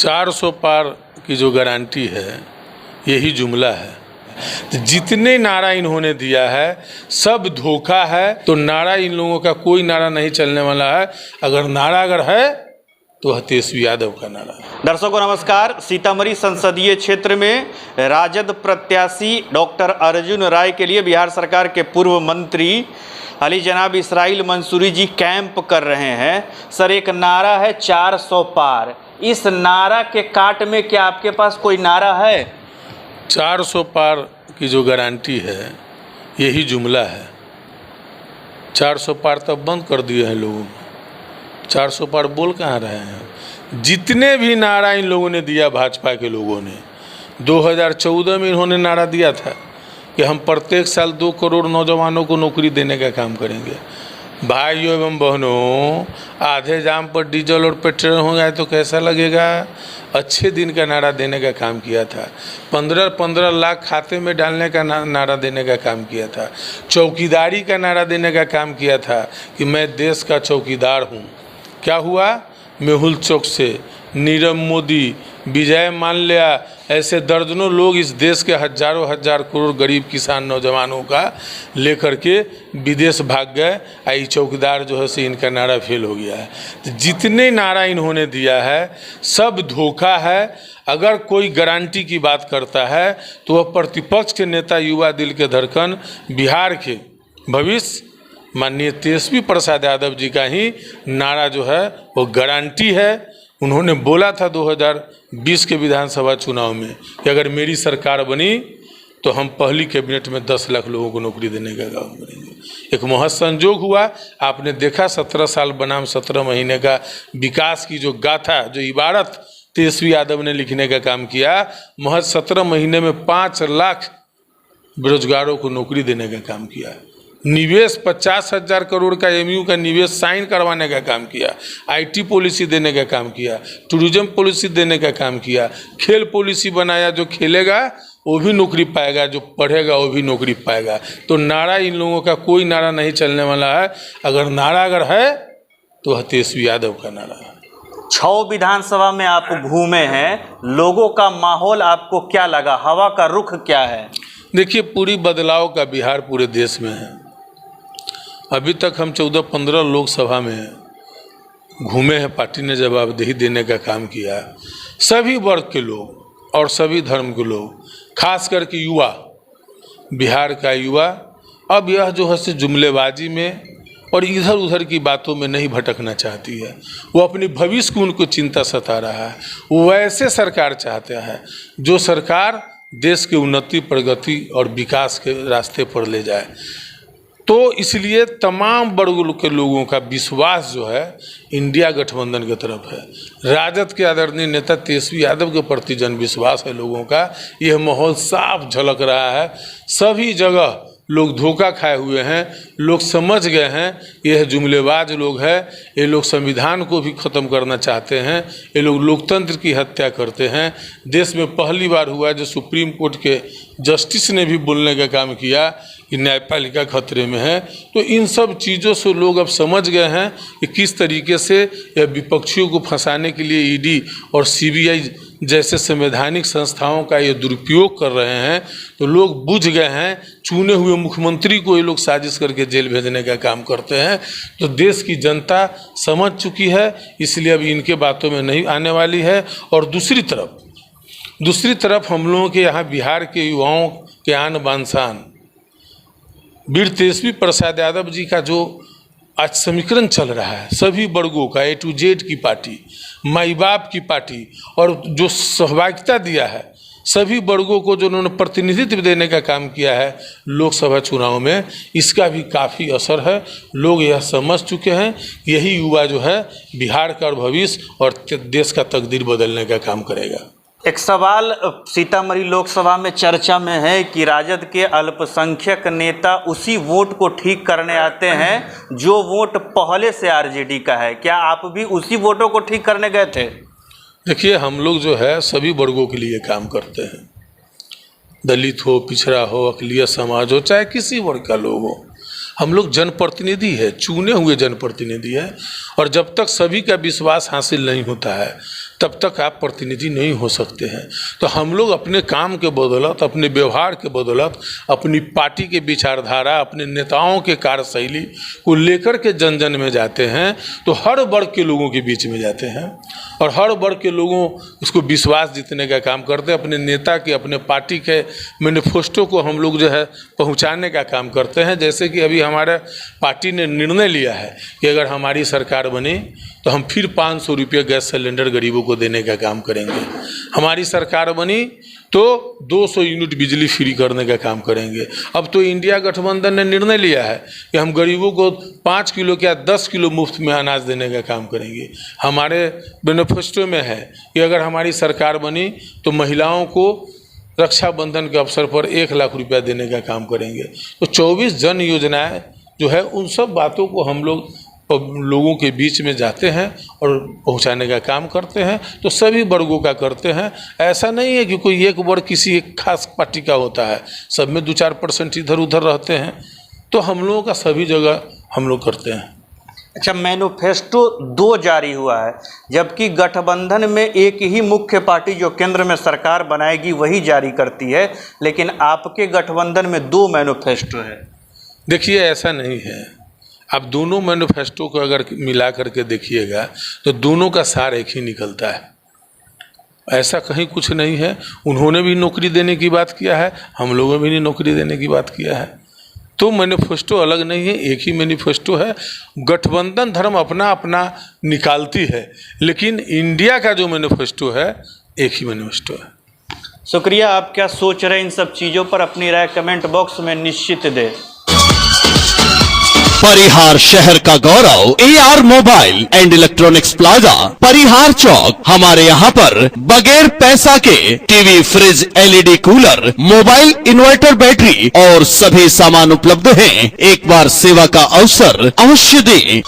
400 पार की जो गारंटी है यही जुमला है। जितने नारा इन्होंने दिया है सब धोखा है। तो नारा इन लोगों का कोई नारा नहीं चलने वाला है। अगर है तो तेजस्वी यादव का नारा है। दर्शकों नमस्कार। सीतामढ़ी संसदीय क्षेत्र में राजद प्रत्याशी डॉक्टर अर्जुन राय के लिए बिहार सरकार के पूर्व मंत्री अली जनाब इसराइल मंसूरी जी कैंप कर रहे हैं। सर, एक नारा है 400 पार। इस नारा के काट में क्या आपके पास कोई नारा है? 400 पार की जो गारंटी है यही जुमला है। 400 पार तब बंद कर दिए हैं लोगों ने। 400 पार बोल कहाँ रहे हैं? जितने भी नारा इन लोगों ने दिया, भाजपा के लोगों ने 2014 में इन्होंने नारा दिया था कि हम प्रत्येक साल 2 करोड़ नौजवानों को नौकरी देने का काम करेंगे। भाइयों एवं बहनों, आधे जाम पर डीजल और पेट्रोल हो गए तो कैसा लगेगा? अच्छे दिन का नारा देने का काम किया था। 15-15 लाख खाते में डालने का नारा देने का काम किया था। चौकीदारी का नारा देने का काम किया था कि मैं देश का चौकीदार हूँ। क्या हुआ? मेहुल चौक से नीरव मोदी, विजय माल्या, ऐसे दर्जनों लोग इस देश के हजारों हजार करोड़ गरीब किसान नौजवानों का लेकर के विदेश भाग गए। आई चौकीदार जो है से इनका नारा फेल हो गया है। तो जितने नारा इन्होंने दिया है सब धोखा है। अगर कोई गारंटी की बात करता है तो वह प्रतिपक्ष के नेता, युवा दिल के धड़कन, बिहार के भविष्य माननीय तेजस्वी प्रसाद यादव जी का ही नारा जो है वो गारंटी है। उन्होंने बोला था 2020 के विधानसभा चुनाव में कि अगर मेरी सरकार बनी तो हम पहली कैबिनेट में 10 लाख लोगों को नौकरी देने का काम करेंगे। एक महज संजोग हुआ, आपने देखा 17 साल बनाम 17 महीने का विकास की जो गाथा, जो इबारत तेजस्वी यादव ने लिखने का काम किया। महज 17 महीने में 5 लाख बेरोजगारों को नौकरी देने का काम किया। निवेश 50,000 करोड़ का एमयू का निवेश साइन करवाने का काम किया। आईटी पॉलिसी देने का काम किया। टूरिज्म पॉलिसी देने का काम किया। खेल पॉलिसी बनाया, जो खेलेगा वो भी नौकरी पाएगा, जो पढ़ेगा वो भी नौकरी पाएगा। तो नारा इन लोगों का कोई नारा नहीं चलने वाला है। अगर है तो तेजस्वी यादव का नारा है। 6 विधानसभा में आप घूमे हैं, लोगों का माहौल आपको क्या लगा? हवा का रुख क्या है? देखिए, पूरी बदलाव का बिहार पूरे देश में है। अभी तक हम 14-15 लोकसभा में घूमे हैं। पार्टी ने जवाबदेही देने का काम किया। सभी वर्ग के लोग और सभी धर्म के लोग, खास करके युवा, बिहार का युवा अब यह जो है से जुमलेबाजी में और इधर उधर की बातों में नहीं भटकना चाहती है। वो अपनी भविष्य को उनको चिंता सता रहा है। वो वैसे सरकार चाहता है जो सरकार देश की उन्नति, प्रगति और विकास के रास्ते पर ले जाए। तो इसलिए तमाम वर्ग के लोगों का विश्वास जो है इंडिया गठबंधन की तरफ है। राजद के आदरणीय नेता तेजस्वी यादव के प्रति जन विश्वास है लोगों का। यह माहौल साफ झलक रहा है। सभी जगह लोग धोखा खाए हुए हैं। लोग समझ गए हैं यह जुमलेबाज लोग हैं। ये लोग संविधान को भी ख़त्म करना चाहते हैं। ये लोग लोकतंत्र की हत्या करते हैं। देश में पहली बार हुआ जो सुप्रीम कोर्ट के जस्टिस ने भी बोलने का काम किया कि न्यायपालिका खतरे में है। तो इन सब चीज़ों से लोग अब समझ गए हैं कि किस तरीके से यह विपक्षियों को फंसाने के लिए ईडी और सीबीआई जैसे संवैधानिक संस्थाओं का ये दुरुपयोग कर रहे हैं। तो लोग बुझ गए हैं। चुने हुए मुख्यमंत्री को ये लोग साजिश करके जेल भेजने का काम करते हैं। तो देश की जनता समझ चुकी है, इसलिए अब इनके बातों में नहीं आने वाली है। और दूसरी तरफ हम लोगों के यहाँ बिहार के युवाओं के आन बान शान वीर तेजस्वी प्रसाद यादव जी का जो आज समीकरण चल रहा है, सभी वर्गों का, A to Z की पार्टी, माई बाप की पार्टी, और जो सहभागिता दिया है सभी वर्गों को, जो उन्होंने प्रतिनिधित्व देने का काम किया है लोकसभा चुनाव में, इसका भी काफ़ी असर है। लोग यह समझ चुके हैं यही युवा जो है बिहार का भविष्य और देश का तकदीर बदलने का काम करेगा। एक सवाल सीतामढ़ी लोकसभा में चर्चा में है कि राजद के अल्पसंख्यक नेता उसी वोट को ठीक करने आते हैं जो वोट पहले से आरजेडी का है। क्या आप भी उसी वोटों को ठीक करने गए थे? देखिए, हम लोग जो है सभी वर्गों के लिए काम करते हैं। दलित हो, पिछड़ा हो, अक़लियत समाज हो, चाहे किसी वर्ग का लोग हो, हम लोग जनप्रतिनिधि है, चुने हुए जनप्रतिनिधि है। और जब तक सभी का विश्वास हासिल नहीं होता है तब तक आप प्रतिनिधि नहीं हो सकते हैं। तो हम लोग अपने काम के बदौलत, अपने व्यवहार के बदौलत, अपनी पार्टी के विचारधारा, अपने नेताओं के कार्यशैली को लेकर के जन जन में जाते हैं, तो हर वर्ग के लोगों के बीच में जाते हैं और हर वर्ग के लोगों उसको विश्वास जीतने का काम करते हैं। अपने नेता के, अपने पार्टी के मैनिफेस्टो को हम लोग जो है पहुंचाने का काम करते हैं। जैसे कि अभी हमारे पार्टी ने निर्णय लिया है कि अगर हमारी सरकार बनी तो हम फिर 500 रुपये गैस सिलेंडर गरीबों को देने का काम करेंगे। हमारी सरकार बनी तो 200 यूनिट बिजली फ्री करने का काम करेंगे। अब तो इंडिया गठबंधन ने निर्णय लिया है कि हम गरीबों को 5 किलो या 10 किलो मुफ्त में अनाज देने का काम करेंगे। हमारे मैनिफेस्टो में है कि अगर हमारी सरकार बनी तो महिलाओं को रक्षाबंधन के अवसर पर 1 लाख रुपया देने का काम करेंगे। तो 24 जन योजनाएं जो है उन सब बातों को हम लोगों के बीच में जाते हैं और पहुंचाने का काम करते हैं। तो सभी वर्गों का करते हैं। ऐसा नहीं है कि कोई एक वर्ग किसी एक खास पार्टी का होता है, सब में 2-4% इधर उधर रहते हैं। तो हम लोगों का सभी जगह हम लोग करते हैं। अच्छा, मैनिफेस्टो 2 जारी हुआ है, जबकि गठबंधन में एक ही मुख्य पार्टी जो केंद्र में सरकार बनाएगी वही जारी करती है, लेकिन आपके गठबंधन में 2 मैनिफेस्टो है। देखिए, ऐसा नहीं है। आप दोनों मैनिफेस्टो को अगर मिला करके देखिएगा तो दोनों का सार एक ही निकलता है। ऐसा कहीं कुछ नहीं है। उन्होंने भी नौकरी देने की बात किया है, हम लोगों ने भी नौकरी देने की बात किया है। तो मैनिफेस्टो अलग नहीं है, एक ही मैनिफेस्टो है। गठबंधन धर्म अपना अपना निकालती है, लेकिन इंडिया का जो मैनिफेस्टो है एक ही मैनिफेस्टो है। शुक्रिया। आप क्या सोच रहे हैं इन सब चीज़ों पर अपनी राय कमेंट बॉक्स में निश्चित दें। परिहार शहर का गौरव AR mobile and electronics plaza, Parihar चौक। हमारे यहाँ पर बगैर पैसा के TV, fridge, LED cooler, mobile, inverter, battery और सभी सामान उपलब्ध हैं। एक बार सेवा का अवसर अवश्य दें।